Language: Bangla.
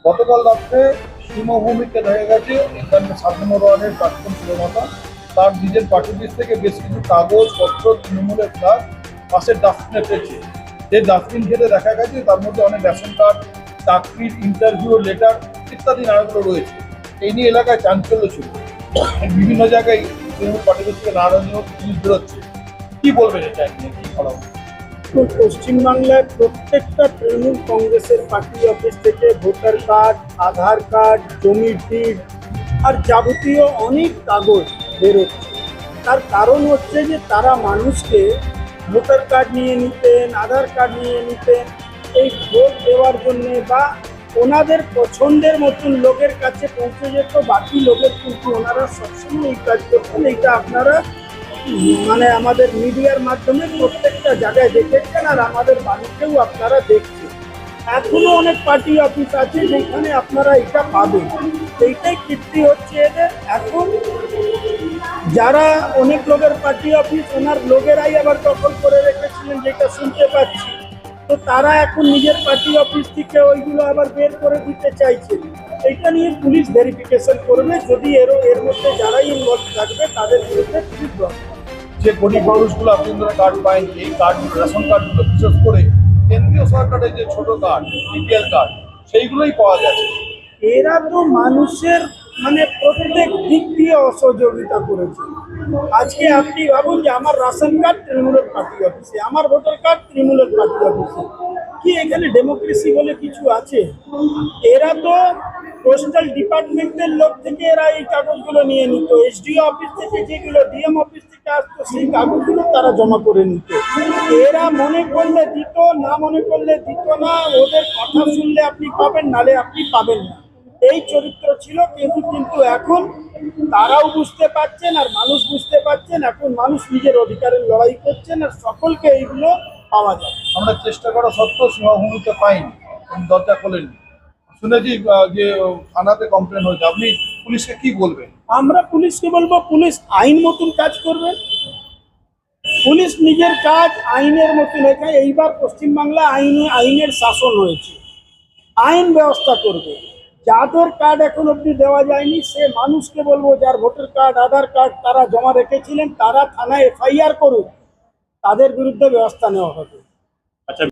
গতকাল রাত্রে সিংহভূমিতে দেখা গেছে এখানে 7 নম্বর ওয়ার্ডের প্রাক্তন পুরমাতা তার নিজের পার্টি লিস্ট থেকে বেশ কিছু কাগজপত্র তৃণমূলের ফ্ল্যাগ পাশের ডাস্টবিনে ফেলছে। সেই ডাস্টবিন ঘেটে দেখা গেছে তার মধ্যে অনেক রেশন কার্ড, চাকরির ইন্টারভিউ লেটার ইত্যাদি নানাগুলো রয়েছে। এই নিয়ে এলাকায় চাঞ্চল্য ছিল। বিভিন্ন জায়গায় তৃণমূল পার্টি লিস্ট থেকে নানা রকম জিনিস বেরোচ্ছে। কি বলবেন এটা নিয়ে, কি ফলাফল? পশ্চিমবাংলায় প্রত্যেকটা তৃণমূল কংগ্রেসের পার্টি অফিস থেকে ভোটার কার্ড, আধার কার্ড, জমির ডিড আর যাবতীয় অনেক কাগজ বেরোচ্ছে। তার কারণ হচ্ছে যে তারা মানুষকে ভোটার কার্ড নিয়ে নিতেন, আধার কার্ড নিয়ে নিতেন এই ভোট দেওয়ার জন্যে, বা ওনাদের পছন্দের মতন লোকের কাছে পৌঁছে যেত। বাকি লোকের কিন্তু ওনারা সবসময় এই কাজ করতেন। এইটা আপনারা মানে আমাদের মিডিয়ার মাধ্যমে প্রত্যেকটা জায়গায় দেখেছেন, আর আমাদের বাড়িতেও আপনারা দেখছেন। এখনো অনেক পার্টি অফিস আছে যেখানে আপনারা এটা পাবেন। এইটাই কীর্তি হচ্ছে এদের। এখন যারা অনেক লোকের পার্টি অফিস ওনার লোকেরাই আবার দখল করে রেখেছিলেন, যেটা শুনতে পাচ্ছি, তো তারা এখন নিজের পার্টি অফিস থেকে ওইগুলো আবার বের করে দিতে চাইছে। এইটা নিয়ে পুলিশ ভেরিফিকেশন করবে, যদি এর মধ্যে যারাই ইনভলভ থাকবে তাদের বিরুদ্ধে পুলিশ ব্যবস্থা। যে গরিব মানুষগুলো আপনারা কার্ড পায়, এই কার্ডগুলো, রেশন কার্ডগুলো বিশেষ করে কেন্দ্রীয় সরকারের যে ছোট কার্ড, বিপিএল কার্ড, সেইগুলোই পাওয়া যাচ্ছে। এরা তো মানুষের মানে প্রত্যেক দিক দিয়ে অসহযোগিতা করেছে। আজকে আপনি ভাবুন যে আমার রেশন কার্ড তৃণমূলের পার্টি অফিসে, আমার ভোটার কার্ড তৃণমূলের পার্টি অফিসে, কি এখানে ডেমোক্রেসি বলে কিছু আছে? এরা তো পোস্টাল ডিপার্টমেন্টের লোক থেকে এরা এই কাগজগুলো নিয়ে নিত, এসডিও অফিস থেকে যেগুলো ডিএম অফিস থেকে আসতো সেই কাগজগুলো তারা জমা করে নিত। এরা মনে করলে দিত, না মনে করলে দিত না। ওদের কথা শুনলে আপনি পাবেন, নালে আপনি পাবেন না, এই চরিত্র ছিল। কিন্তু এখন তারাও বুঝতে পারছেন আর মানুষ বুঝতে পারছেন। এখন মানুষ নিজের অধিকারের লড়াই করছেন আর সকলকে এইগুলো পাওয়া যায়। আমরা চেষ্টা করা সত্ত্বেও সিংহভূমিতে পাইনি, দরজা খোলেননি। শুনেছি যে থানাতে কমপ্লেন হয়েছে। আপনি পুলিশকে কি বলবেন? আমরা পুলিশকে বলবো, পুলিশ আইন মতন কাজ করবে। পুলিশ নিজের কাজ আইনের মতন হয়েছে। এইবার পশ্চিমবাংলা আইনের শাসন হয়েছে, আইন ব্যবস্থা করবে। যাদের কার্ড এখন অবধি দেওয়া যায়নি সে মানুষকে বলবো, যার ভোটার কার্ড, আধার কার্ড তারা জমা রেখেছিলেন, তারা থানায় এফআইআর করুক, তাদের বিরুদ্ধে ব্যবস্থা নেওয়া হবে।